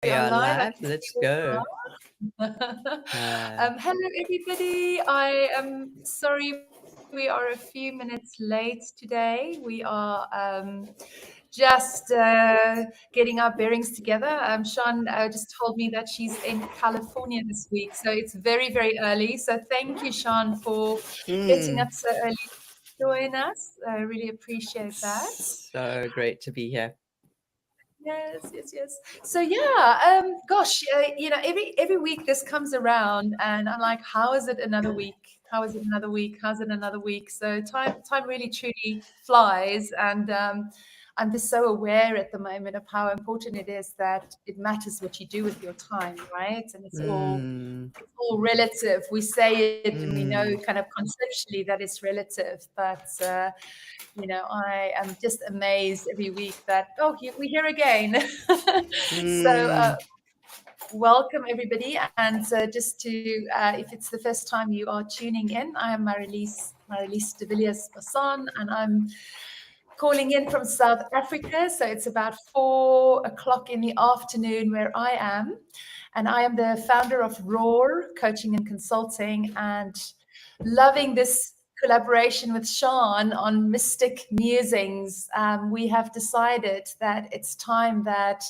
We are are live. I live. can see Let's you go. as well. Hello, everybody. I am sorry we are a few minutes late today. We are just getting our bearings together. Sean just told me that she's in California this week, so it's very, very early. So thank you, Sean, for getting up Mm, so early to join us. I really appreciate that. so great to be here. Yes, yes, yes. So yeah, gosh, every week this comes around, and I'm like, how is it another week? How is it another week? How's it another week? So time really truly flies, and I'm just so aware at the moment of how important it is that it matters what you do with your time, right? And Mm, it's all relative. We say it, and we know mm, kind of conceptually that it's relative, but I am just amazed every week that, we're here again. So, mm. welcome everybody. And just to, if it's the first time you are tuning in, I am Marilise de Villiers Basson, and I'm calling in from South Africa. So it's about 4 o'clock in the afternoon where I am. And I am the founder of Roar Coaching and Consulting, and loving this collaboration with Sean on Mystic Musings. We have decided that it's time that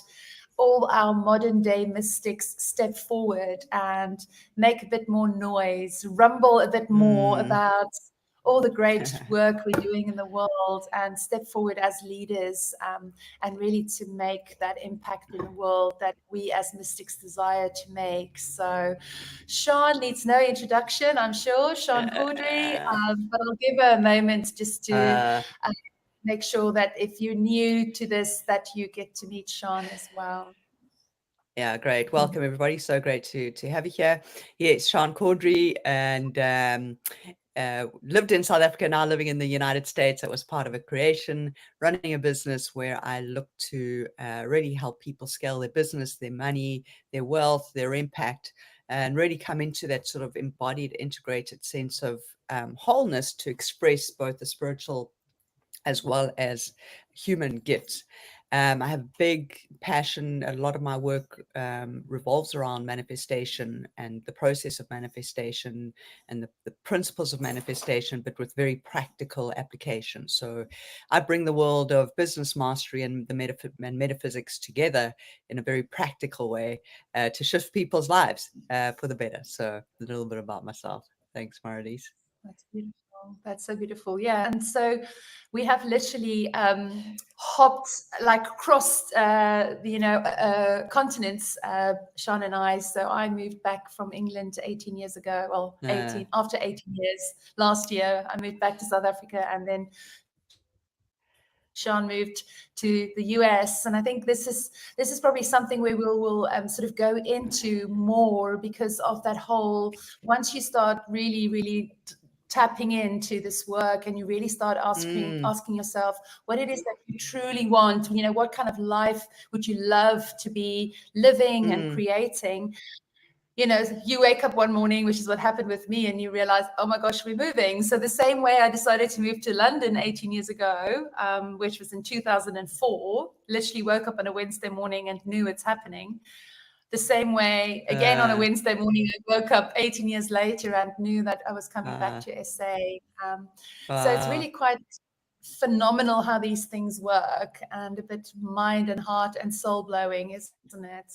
all our modern day mystics step forward and make a bit more noise, rumble a bit more Mm. about all the great work we're doing in the world, and step forward as leaders, and really to make that impact in the world that we as mystics desire to make. So Sean needs no introduction, I'm sure, Sean Caudry, but I'll give her a moment just to Uh, uh, make sure that if you're new to this, that you get to meet Sean as well. yeah, great. Welcome everybody. So great to have you here. Yes, Sean Caudry, and lived in South Africa, now living in the United States. I was part of a creation, running a business where I look to really help people scale their business, their money, their wealth, their impact, and really come into that sort of embodied, integrated sense of wholeness to express both the spiritual as well as human gifts. I have a big passion. A lot of my work revolves around manifestation and the process of manifestation and the principles of manifestation, but with very practical application. So I bring the world of business mastery and the metaphysics together in a very practical way to shift people's lives for the better. So a little bit about myself. Thanks, Marilise. That's beautiful. That's so beautiful. Yeah. And so we have literally hopped, like crossed, continents, Sean and I. So I moved back from England 18 years ago. Well, Uh, after 18 years last year, I moved back to South Africa, and then Sean moved to the US. And I think this is probably something where we'll sort of go into more, because of that whole, once you start really tapping into this work, and you really start asking yourself what it is that you truly want, what kind of life would you love to be living and mm, creating. You wake up one morning, which is what happened with me, and you realize, oh my gosh, we're moving. So the same way I decided to move to London 18 years ago, which was in 2004, literally woke up on a Wednesday morning and knew it's happening. The same way, again, on a uh, Wednesday morning, I woke up 18 years later and knew that I was coming back uh, to SA. So it's uh, really quite phenomenal how these things work, and a bit mind and heart and soul blowing, isn't it?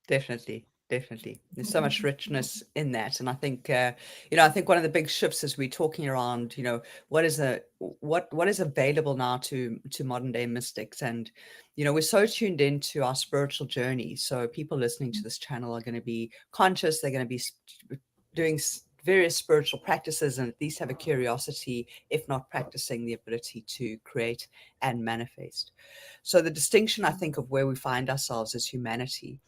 Definitely, definitely. There's so much richness in that, and I think I think one of the big shifts as we're talking around, what is available now to modern day mystics, and we're so tuned into our spiritual journey. So people listening to this channel are going to be conscious. They're going to be doing various spiritual practices, and at least have a curiosity, if not practicing, the ability to create and manifest. So the distinction, I think, of where we find ourselves as humanity,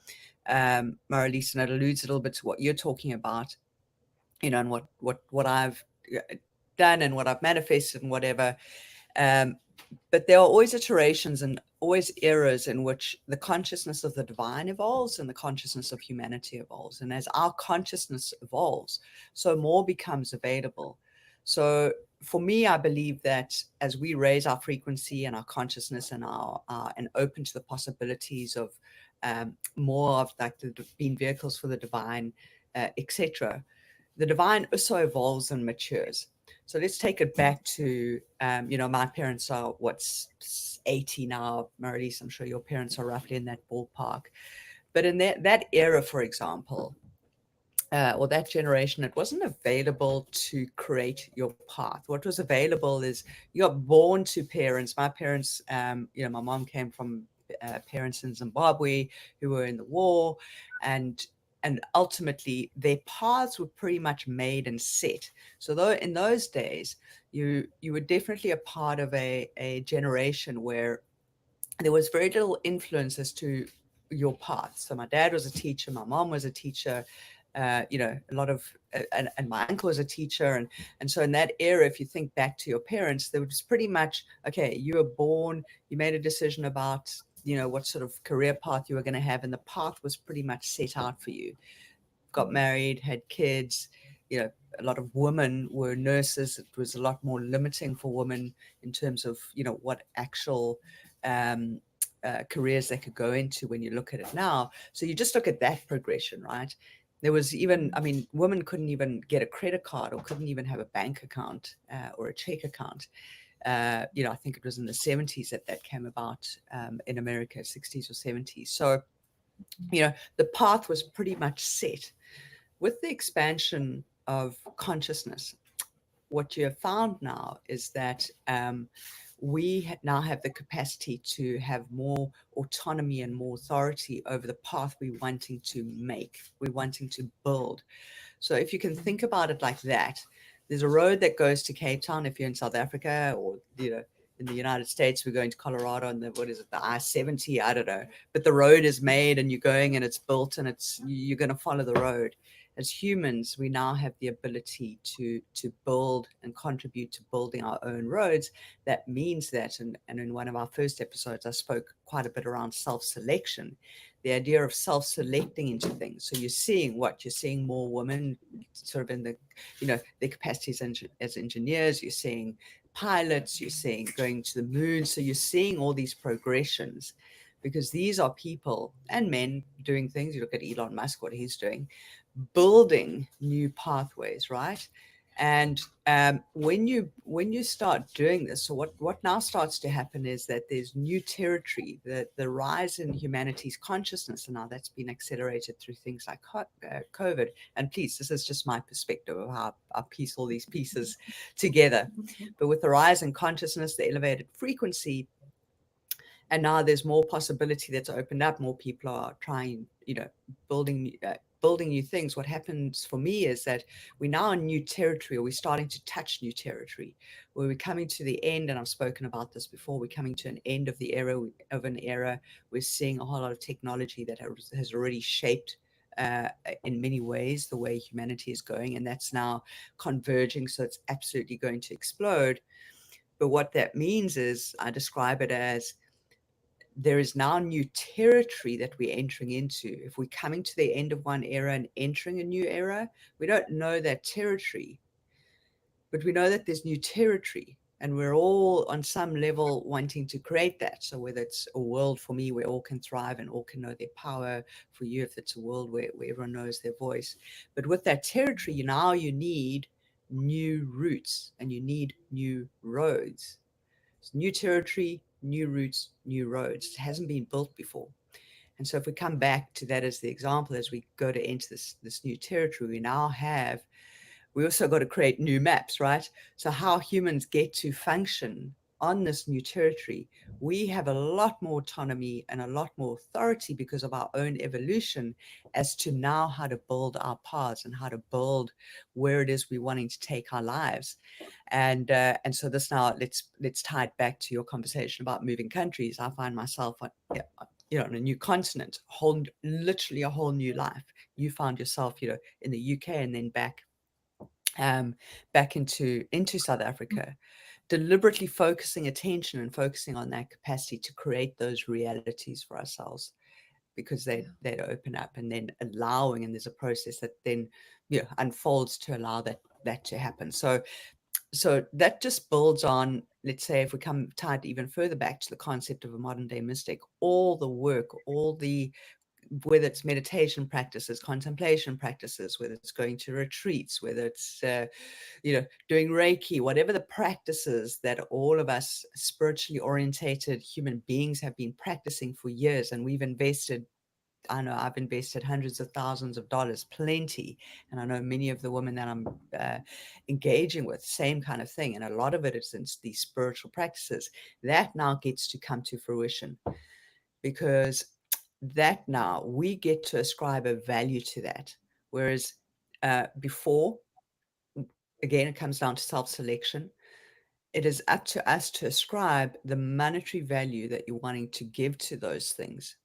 Marilise, and it alludes a little bit to what you're talking about, and what I've done and what I've manifested and whatever. But there are always iterations and always eras in which the consciousness of the divine evolves and the consciousness of humanity evolves. And as our consciousness evolves, so more becomes available. So for me, I believe that as we raise our frequency and our consciousness and and open to the possibilities of more of like being vehicles for the divine, etc., the divine also evolves and matures. So let's take it back to, my parents are what's 80 now, Marlies. I'm sure your parents are roughly in that ballpark. But in that era, for example, or that generation, it wasn't available to create your path. What was available is you got born to parents. My parents, my mom came from parents in Zimbabwe who were in the war, and ultimately their paths were pretty much made and set. So though in those days, you were definitely a part of a generation where there was very little influence as to your path. So my dad was a teacher, my mom was a teacher, a lot of, and my uncle was a teacher. And so in that era, if you think back to your parents, there was pretty much, okay, you were born, you made a decision about, what sort of career path you were going to have. And the path was pretty much set out for you. Got married, had kids, a lot of women were nurses. It was a lot more limiting for women in terms of, what actual careers they could go into when you look at it now. So you just look at that progression, right? There was even, women couldn't even get a credit card or couldn't even have a bank account or a check account. I think it was in the 70s that came about in America, 60s or 70s. So, the path was pretty much set. With the expansion of consciousness, what you have found now is that we now have the capacity to have more autonomy and more authority over the path we're wanting to make, we're wanting to build. So if you can think about it like that, there's a road that goes to Cape Town if you're in South Africa, or, in the United States, we're going to Colorado and the I-70, I don't know. But the road is made and you're going and it's built and you're going to follow the road. As humans, we now have the ability to build and contribute to building our own roads. That means that, and in one of our first episodes, I spoke quite a bit around self-selection, the idea of self-selecting into things. So you're seeing more women sort of in the, their capacities as engineers, you're seeing pilots, you're seeing going to the moon. So you're seeing all these progressions, because these are people and men doing things. You look at Elon Musk, what he's doing, building new pathways, right? And when you start doing this, so what now starts to happen is that there's new territory, the rise in humanity's consciousness, and now that's been accelerated through things like COVID. And please, this is just my perspective of how I piece all these pieces together. But with the rise in consciousness, the elevated frequency, and now there's more possibility that's opened up. More people are trying, building new things. What happens for me is that we're now in new territory, or we're starting to touch new territory, where we're coming to the end. And I've spoken about this before. We're coming to an end of an era. We're seeing a whole lot of technology that has already shaped in many ways the way humanity is going, and that's now converging. So it's absolutely going to explode. But what that means is, I describe it as, there is now new territory that we're entering into. If we're coming to the end of one era and entering a new era, we don't know that territory, but we know that there's new territory, and we're all on some level wanting to create that. So whether it's a world for me where all can thrive and all can know their power, for you if it's a world where everyone knows their voice. But with that territory, you need new routes and you need new roads. It's new territory, new routes, new roads. It hasn't been built before. And so if we come back to that as the example, as we go to enter this new territory, we also got to create new maps, right? So how humans get to function on this new territory, we have a lot more autonomy and a lot more authority because of our own evolution as to now how to build our paths and how to build where it is we're wanting to take our lives. And so this now, let's tie it back to your conversation about moving countries. I find myself on a new continent, literally a whole new life. You found yourself, in the UK and then back into South Africa, deliberately focusing attention and focusing on that capacity to create those realities for ourselves, because they'd open up, and then allowing, and there's a process that then unfolds to allow that to happen. So so that just builds on, let's say, if we come tied even further back to the concept of a modern day mystic, all the work, all the, whether it's meditation practices, contemplation practices, whether it's going to retreats, whether it's doing Reiki, whatever the practices that all of us spiritually orientated human beings have been practicing for years, and we've invested, I know I've invested hundreds of thousands of dollars, plenty. And I know many of the women that I'm engaging with, same kind of thing. And a lot of it is in these spiritual practices that now gets to come to fruition, because that now we get to ascribe a value to that. Whereas before, again, it comes down to self-selection. It is up to us to ascribe the monetary value that you're wanting to give to those things,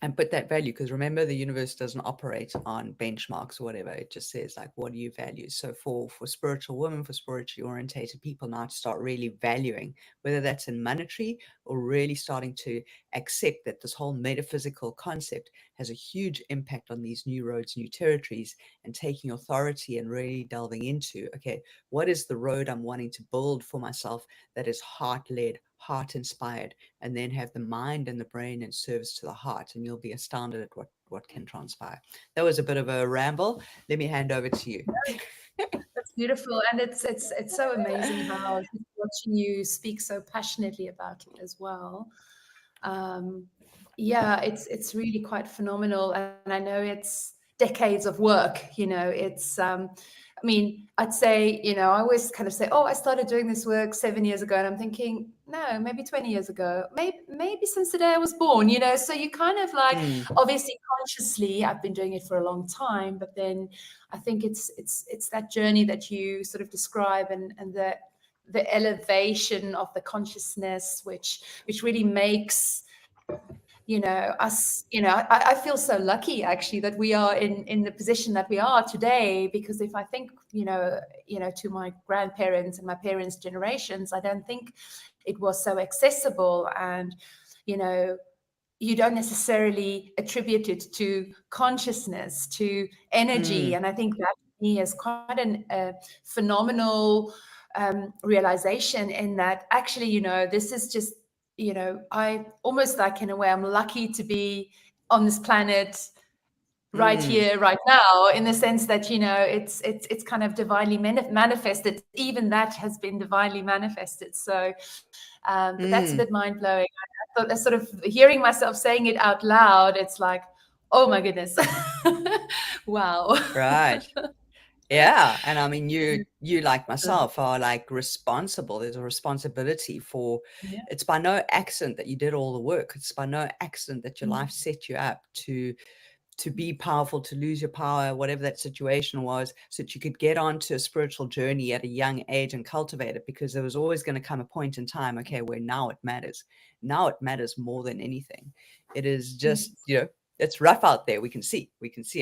and put that value, because remember, the universe doesn't operate on benchmarks or whatever. It just says, like, what do you value? So for spiritual women, for spiritually orientated people now to start really valuing, whether that's in monetary or really starting to accept that this whole metaphysical concept has a huge impact on these new roads, new territories, and taking authority and really delving into, okay, what is the road I'm wanting to build for myself that is heart-led, heart-inspired, and then have the mind and the brain in service to the heart, and you'll be astounded at what can transpire. That was a bit of a ramble. Let me hand over to you. That's beautiful, and it's so amazing how watching you speak so passionately about it as well. Yeah, it's really quite phenomenal, and I know it's decades of work. It's I mean, I'd say, I always kind of say, oh, I started doing this work 7 years ago, and I'm thinking, no, maybe 20 years ago, maybe since the day I was born. So you kind of like, obviously consciously, I've been doing it for a long time, but then I think it's that journey that you sort of describe, and the elevation of the consciousness, which really makes us, I feel so lucky actually that we are in the position that we are today, because if I think, to my grandparents and my parents' generations, I don't think it was so accessible, and, you don't necessarily attribute it to consciousness, to energy. And I think that to me is quite a phenomenal realization, in that actually, this is just, I almost, like, in a way, I'm lucky to be on this planet right here, right now, in the sense that, it's kind of divinely manifested. Even that has been divinely manifested. So but that's a bit mind-blowing. I thought, sort of hearing myself saying it out loud, it's like, oh my goodness. Wow. Right. Yeah. And I mean, you like myself are like responsible. There's a responsibility for, Yeah. it's by no accident that you did all the work. It's by no accident that your life set you up to be powerful, to lose your power, whatever that situation was, so that you could get onto a spiritual journey at a young age and cultivate it, because there was always going to come a point in time, okay, where now it matters. Now it matters more than anything. It is just, it's rough out there. We can see,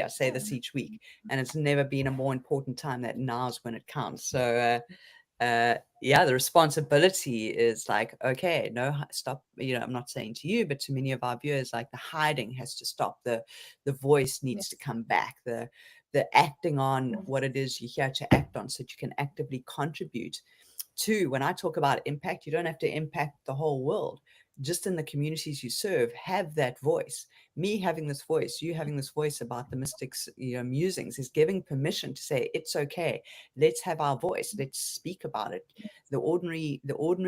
I say this each week, and it's never been a more important time that now's when it counts. So, yeah, the responsibility is like, okay, no, stop. I'm not saying to you, but to many of our viewers, like, the hiding has to stop. The voice needs to come back. The acting on what it is you're here to act on, so that you can actively contribute to. When I talk about impact, you don't have to impact the whole world. Just in the communities you serve, have that voice. Me having this voice, you having this voice about the mystics, musings, is giving permission to say, it's okay. Let's have our voice. Let's speak about it. The ordinary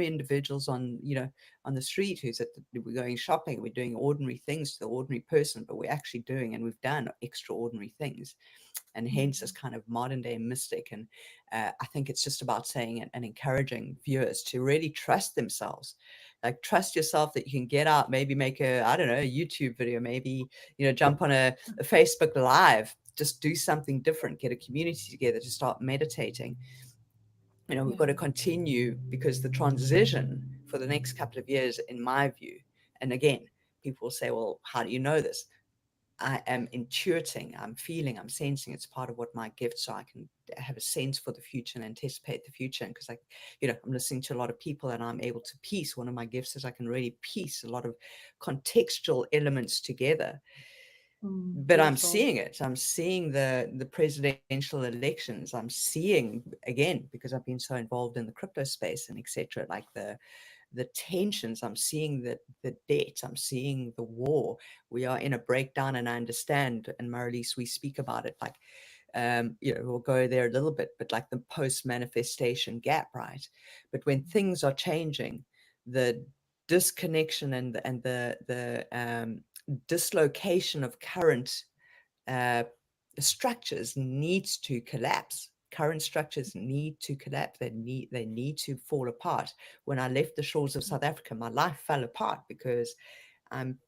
individuals on the street, we're going shopping, we're doing ordinary things to the ordinary person, but we're actually doing, and we've done extraordinary things. And hence this kind of modern day mystic. And I think it's just about saying and encouraging viewers to really trust themselves. Like, trust yourself that you can get out, maybe make a YouTube video, maybe, jump on a Facebook Live, just do something different, get a community together to start meditating. We've got to continue, because the transition for the next couple of years, in my view, and again, people will say, well, how do you know this? I am intuiting, I'm feeling, I'm sensing. It's part of what my gifts are. I can have a sense for the future and anticipate the future. And because I'm listening to a lot of people, and I'm able to piece. One of my gifts is I can really piece a lot of contextual elements together. But I'm Beautiful. seeing it. I'm seeing the presidential elections. I'm seeing, again, because I've been so involved in the crypto space and etc., like the tensions. I'm seeing the debt. I'm seeing the war. We are in a breakdown, and I understand. And Marlies, we speak about it like, we'll go there a little bit, but like the post-manifestation gap, right? But when things are changing, the disconnection and the dislocation of current uh, structures needs to collapse. Current structures need to collapse. They need to fall apart. When I left the shores of South Africa, my life fell apart because I'm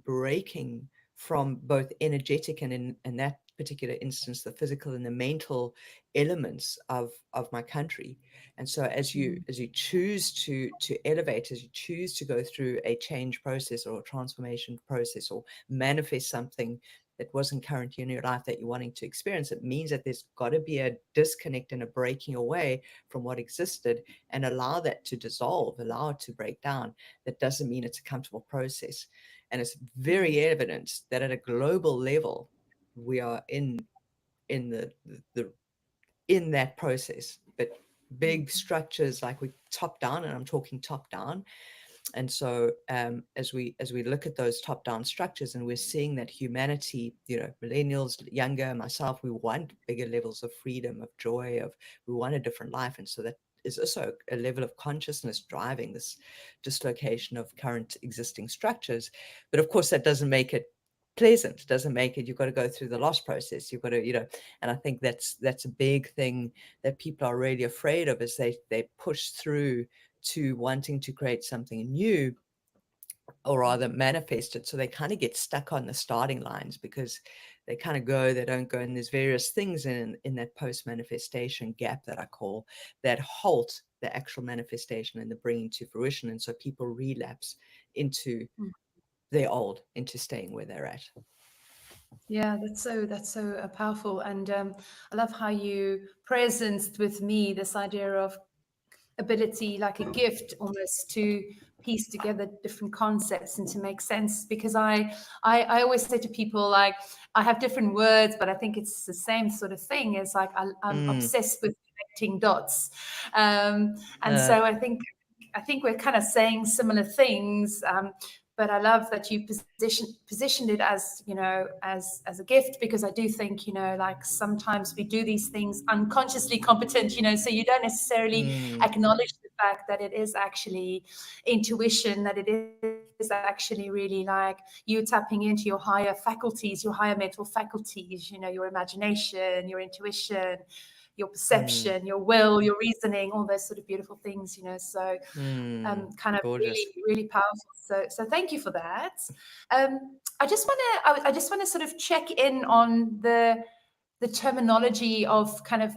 breaking from both energetic and in that particular instance, the physical and the mental elements of my country. And so as you choose to elevate, as you choose to go through a change process or a transformation process or manifest something that wasn't currently in your life that you're wanting to experience, it means that there's got to be a disconnect and a breaking away from what existed and allow that to dissolve, allow it to break down. That doesn't mean it's a comfortable process. And it's very evident that at a global level, we are in that process. But big structures like we top down, and I'm talking top down. And so as we look at those top down structures, and we're seeing that humanity, millennials, younger, myself, we want bigger levels of freedom, of joy, we want a different life. And so that is also a level of consciousness driving this dislocation of current existing structures. But of course, that doesn't make it pleasant, doesn't make it, you've got to go through the loss process, you've got to, and I think that's a big thing that people are really afraid of, is they push through to wanting to create something new, or rather manifest it. So they kind of get stuck on the starting lines because they kind of they don't go, and there's various things in that post-manifestation gap that I call, that halt the actual manifestation and the bringing to fruition. And so people relapse into their old, into staying where they're at. Yeah, that's so powerful. And I love how you presenced with me this idea of ability, like a gift almost, to piece together different concepts and to make sense. Because I always say to people, like, I have different words, but I think it's the same sort of thing. It's like I'm obsessed with connecting dots, and so I think we're kind of saying similar things. But I love that you positioned it as, as a gift, because I do think, like sometimes we do these things unconsciously competent, so you don't necessarily acknowledge the fact that it is actually intuition, that it is actually really like you tapping into your higher faculties, your higher mental faculties, your imagination, your intuition, your perception, your will, your reasoning, all those sort of beautiful things, so kind of gorgeous. really, really powerful. So thank you for that. I just want to sort of check in on the terminology of kind of,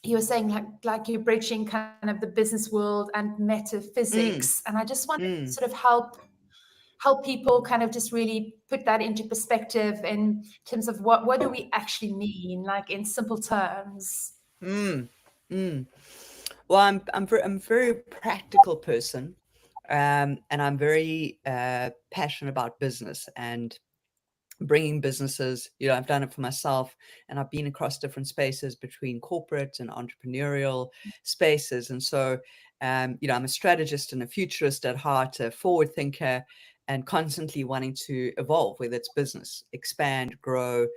you were saying like you're bridging kind of the business world and metaphysics, and I just want to sort of help people kind of just really put that into perspective in terms of what do we actually mean, like in simple terms. Well, I'm a very practical person, and I'm very passionate about business and bringing businesses. I've done it for myself, and I've been across different spaces between corporate and entrepreneurial spaces. And so, I'm a strategist and a futurist at heart, a forward thinker, and constantly wanting to evolve, whether it's business, expand, grow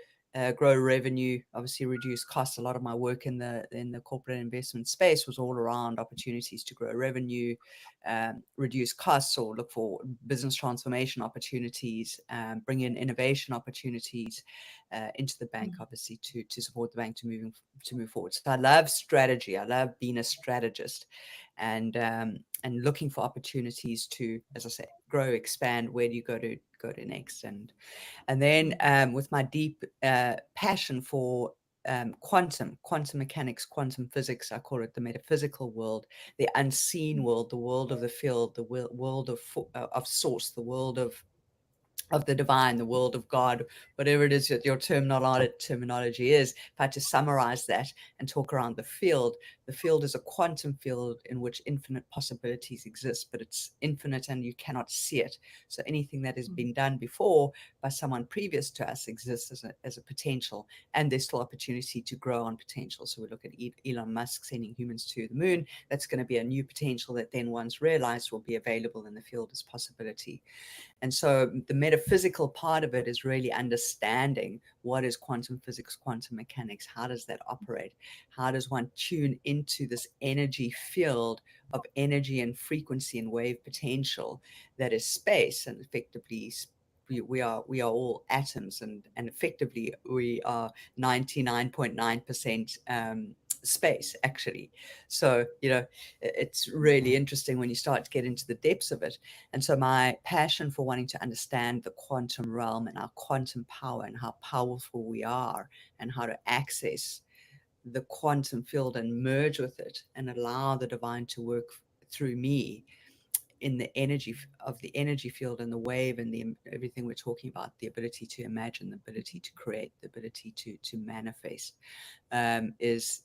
revenue, obviously reduce costs. A lot of my work in the corporate investment space was all around opportunities to grow revenue, reduce costs, or look for business transformation opportunities, bring in innovation opportunities into the bank, obviously to support the bank to move forward. So I love strategy. I love being a strategist, and looking for opportunities to, as I say, grow, expand. Where do you go to next? And then with my deep passion for quantum mechanics, quantum physics, I call it the metaphysical world, the unseen world, the world of the field, the world of source, the world of of the divine, the world of God, whatever it is that your terminology is. If I had to summarize that and talk around the field is a quantum field in which infinite possibilities exist, but it's infinite and you cannot see it. So anything that has been done before by someone previous to us exists as a potential, and there's still opportunity to grow on potential. So we look at Elon Musk sending humans to the moon. That's going to be a new potential that then, once realized, will be available in the field as possibility. And so the metaphysical part of it is really understanding what is quantum physics, quantum mechanics, how does that operate? How does one tune into this energy field of energy and frequency and wave potential that is space, and effectively we are all atoms, and effectively we are 99.9% space, actually. So it's really interesting when you start to get into the depths of it. And so my passion for wanting to understand the quantum realm and our quantum power and how powerful we are, and how to access the quantum field and merge with it and allow the divine to work through me in the energy of the energy field and the wave and everything we're talking about, the ability to imagine, the ability to create, the ability to manifest, is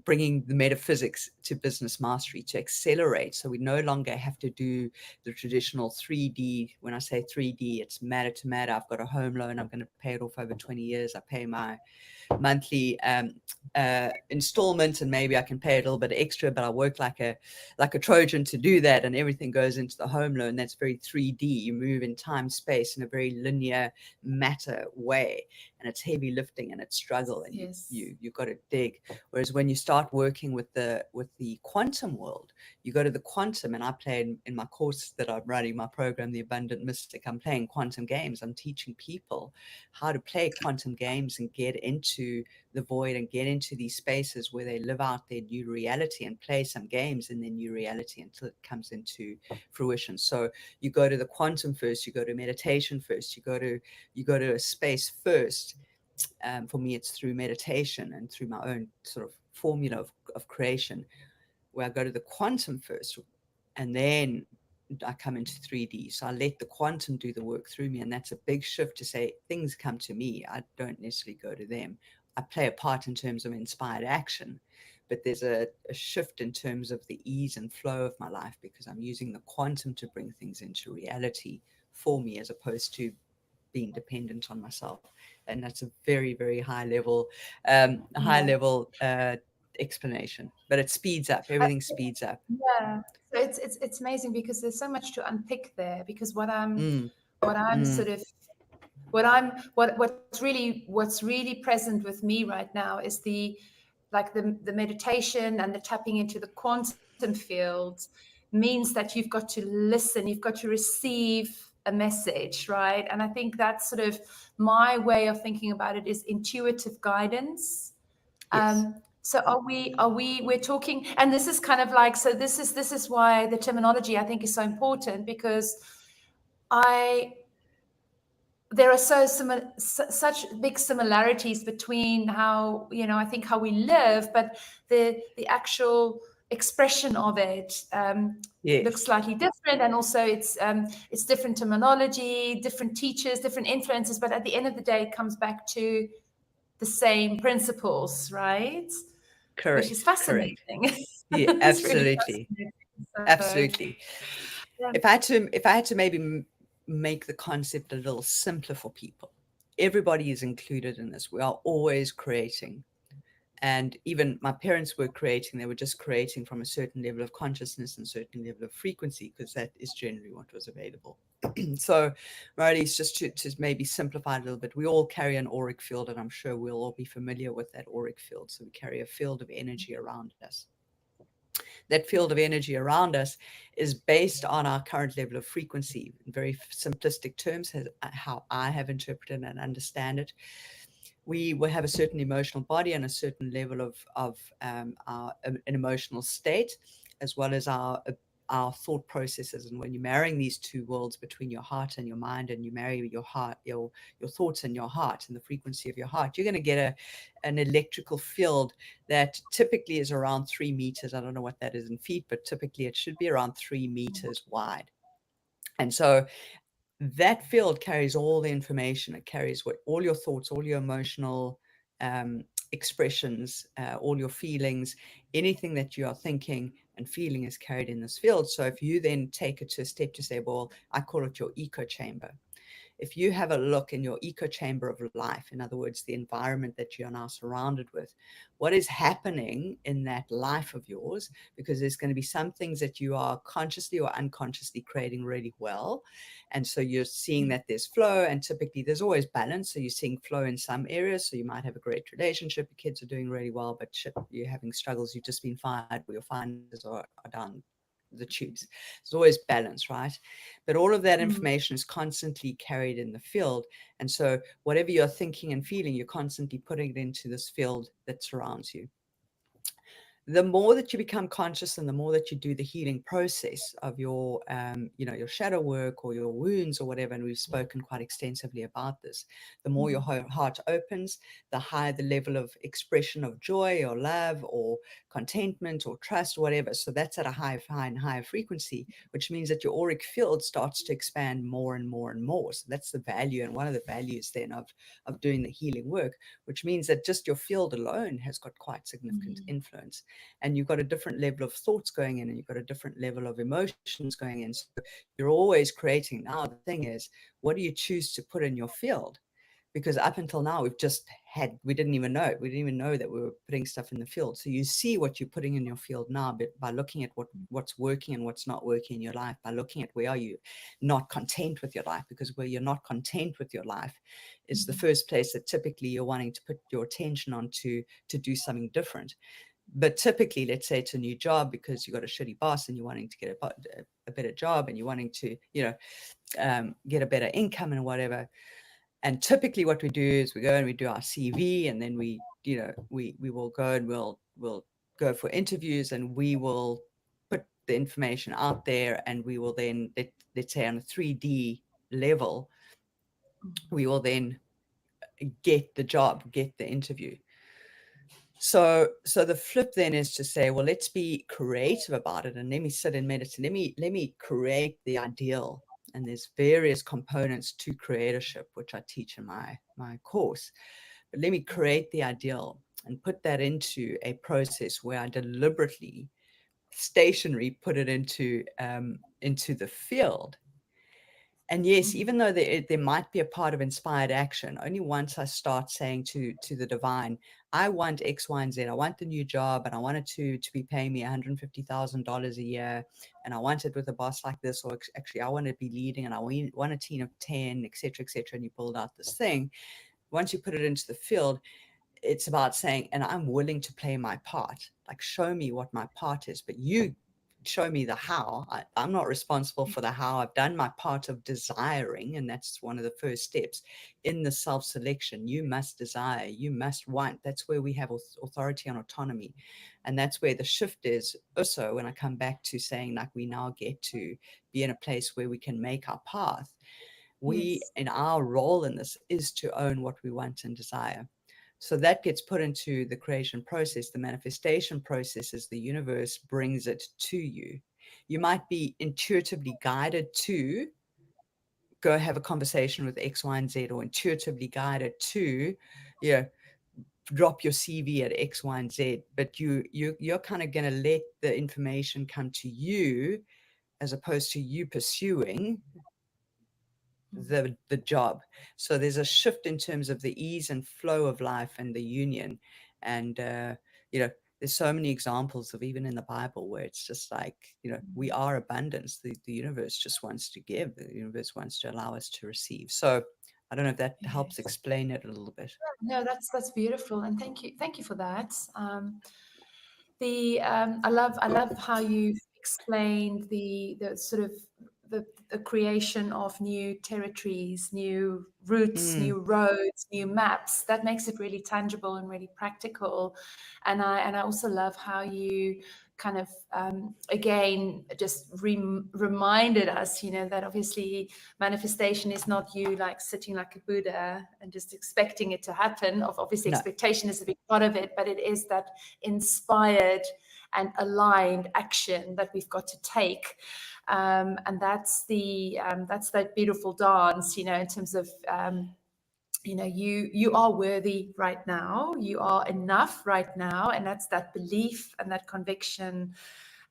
bringing the metaphysics to business mastery, to accelerate. So we no longer have to do the traditional 3D. When I say 3D, it's matter to matter. I've got a home loan. I'm going to pay it off over 20 years. I pay my monthly installment, and maybe I can pay a little bit extra, but I work like a Trojan to do that, and everything goes into the home loan. That's very 3D. You move in time, space in a very linear matter way, and it's heavy lifting and it's struggle, and you've got to dig. Whereas when you start working with the quantum world, you go to the quantum, and I play in my course that I'm running, my program, The Abundant Mystic, I'm playing quantum games. I'm teaching people how to play quantum games and get into the void and get into these spaces where they live out their new reality and play some games in their new reality until it comes into fruition. So you go to the quantum first, you go to meditation first, you go to a space first. For me, it's through meditation and through my own sort of formula of creation, where I go to the quantum first, and then I come into 3D. So I let the quantum do the work through me. And that's a big shift to say things come to me. I don't necessarily go to them. I play a part in terms of inspired action, but there's a shift in terms of the ease and flow of my life, because I'm using the quantum to bring things into reality for me, as opposed to being dependent on myself. And that's a very, very high level, explanation, but it speeds up. Everything speeds up. Yeah. So it's amazing, because there's so much to unpick there, because what's really present with me right now is the meditation and the tapping into the quantum field means that you've got to listen, you've got to receive a message, right? And I think that's sort of my way of thinking about it, is intuitive guidance. Yes. So we're talking, and this is kind of like, so this is why the terminology, I think, is so important, because there are such big similarities between how, I think, how we live, but the actual expression of it looks slightly different, and also it's different terminology, different teachers, different influences, but at the end of the day, it comes back to the same principles, right? Correct. Which is fascinating. Yeah, absolutely. Really fascinating. Absolutely. Yeah. If I had to maybe make the concept a little simpler for people, everybody is included in this. We are always creating. And even my parents were creating, they were just creating from a certain level of consciousness and certain level of frequency, because that is generally what was available. So, Marlies, just to maybe simplify it a little bit, we all carry an auric field, and I'm sure we'll all be familiar with that auric field. So we carry a field of energy around us. That field of energy around us is based on our current level of frequency. In very simplistic terms, how I have interpreted and understand it, we will have a certain emotional body and a certain level of an emotional state, as well as our thought processes. And when you're marrying these two worlds between your heart and your mind, and you marry your heart, your thoughts and your heart and the frequency of your heart, you're going to get an electrical field that typically is around 3 meters. I don't know what that is in feet, but typically it should be around 3 meters wide. And so that field carries all the information. It carries all your thoughts, all your emotional expressions, all your feelings, anything that you are thinking and feeling is carried in this field. So if you then take it to a step to say, well, I call it your echo chamber. If you have a look in your echo chamber of life, in other words, the environment that you are now surrounded with, what is happening in that life of yours, because there's going to be some things that you are consciously or unconsciously creating really well. And so you're seeing that there's flow, and typically there's always balance. So you're seeing flow in some areas. So you might have a great relationship, your kids are doing really well, but you're having struggles, you've just been fired, or your finances are down the tubes. There's always balance, right? But all of that information is constantly carried in the field. And so whatever you're thinking and feeling, you're constantly putting it into this field that surrounds you. The more that you become conscious and the more that you do the healing process of your, your shadow work or your wounds or whatever, and we've spoken quite extensively about this, the more your heart opens, the higher the level of expression of joy or love or contentment or trust, or whatever. So that's at a higher frequency, which means that your auric field starts to expand more and more and more. So that's the value, and one of the values then of doing the healing work, which means that just your field alone has got quite significant influence. And you've got a different level of thoughts going in, and you've got a different level of emotions going in. So you're always creating. Now, the thing is, what do you choose to put in your field? Because up until now, we didn't even know that we were putting stuff in the field. So you see what you're putting in your field now, but by looking at what's working and what's not working in your life, by looking at where are you not content with your life, because where you're not content with your life is the first place that typically you're wanting to put your attention on to do something different. But typically, let's say it's a new job because you got a shitty boss and you're wanting to get a better job, and you're wanting to, get a better income and whatever. And typically what we do is we go and we do our CV, and then we will go and we'll go for interviews, and we will put the information out there, and we will then, let's say on a 3D level, we will then get the job, get the interview. So the flip then is to say, well, let's be creative about it, and let me sit and meditate. Let me create the ideal. And there's various components to creatorship, which I teach in my course. But let me create the ideal and put that into a process where I deliberately, stationary, put it into the field. And yes, even though there might be a part of inspired action, only once I start saying to the divine, I want X, Y, and Z. I want the new job, and I want it to be paying me $150,000 a year, and I want it with a boss like this, or actually I want to be leading, and I want a team of 10, etc., etc. And you build out this thing. Once you put it into the field, it's about saying, and I'm willing to play my part. Like, show me what my part is, but you show me the how. I'm not responsible for the how. I've done my part of desiring, and that's one of the first steps in the self-selection. You must desire, you must want. That's where we have authority and autonomy, and that's where the shift is. Also, when I come back to saying, like, we now get to be in a place where we can make our path, in our role in this is to own what we want and desire. So that gets put into the creation process. The manifestation process is the universe brings it to you. You might be intuitively guided to go have a conversation with X, Y, and Z, or intuitively guided to, drop your CV at X, Y, and Z. But you're kind of going to let the information come to you, as opposed to you pursuing the job. So there's a shift in terms of the ease and flow of life and the union. And there's so many examples of, even in the Bible, where it's just like, we are abundance. The universe just wants to give. The universe wants to allow us to receive. So I don't know if that helps explain it a little bit. No, that's beautiful, and thank you for that. I love how you explained the sort of the creation of new territories, new routes, new roads, new maps. That makes it really tangible and really practical. And I also love how you kind of again just reminded us, that obviously manifestation is not you like sitting like a Buddha and just expecting it to happen. Obviously, expectation is a big part of it, but it is that inspired and aligned action that we've got to take. And that's that beautiful dance, in terms of, you are worthy right now, you are enough right now, and that's that belief and that conviction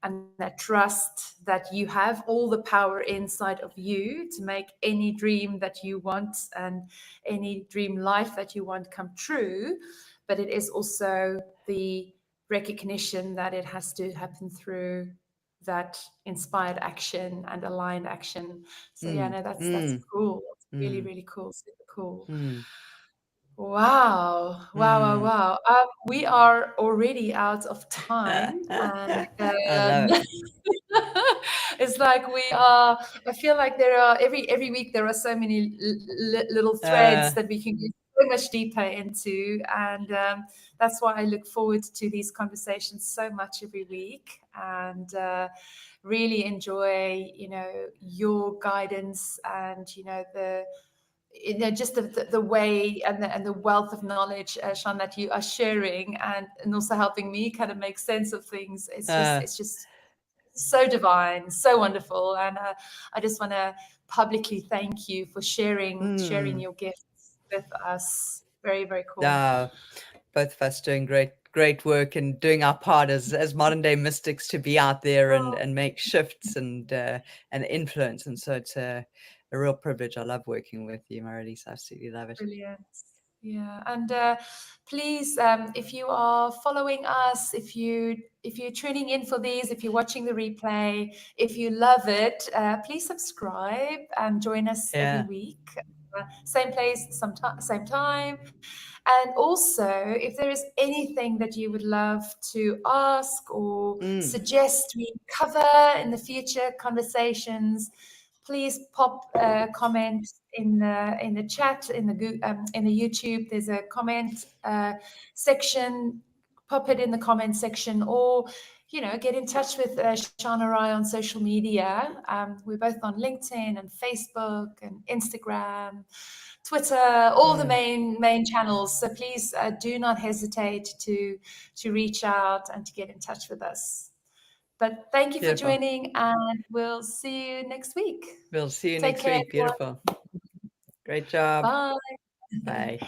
and that trust that you have all the power inside of you to make any dream that you want and any dream life that you want come true. But it is also the recognition that it has to happen through that inspired action and aligned action. So yeah, no, that's cool. It's really, really cool. Super cool. Wow. We are already out of time. And I love it. it's like I feel like there are every week there are so many little threads that we can get so much deeper into. And that's why I look forward to these conversations so much every week, and really enjoy, your guidance and, just the way and the wealth of knowledge, Sean, that you are sharing, and also helping me kind of make sense of things. It's just so divine, so wonderful. And I just want to publicly thank you for sharing your gifts with us. Very, very cool. Both of us doing great work and doing our part as modern day mystics to be out there and make shifts and influence. And so it's a real privilege. I love working with you, Marilise. I absolutely love it. Brilliant. Yeah. And please, if you are following us, if you're tuning in for these, if you're watching the replay, if you love it, please subscribe and join us every week. Same place, same time. And also, if there is anything that you would love to ask or suggest we cover in the future conversations, please pop a comment in the chat, in the YouTube. There's a comment section. Pop it in the comment section, or get in touch with Sean or I on social media. We're both on LinkedIn and Facebook and Instagram, Twitter, all the main channels. So please do not hesitate to reach out and to get in touch with us. But thank you for joining, and we'll see you next week. We'll see you next week. Beautiful. Great job. Bye. Bye.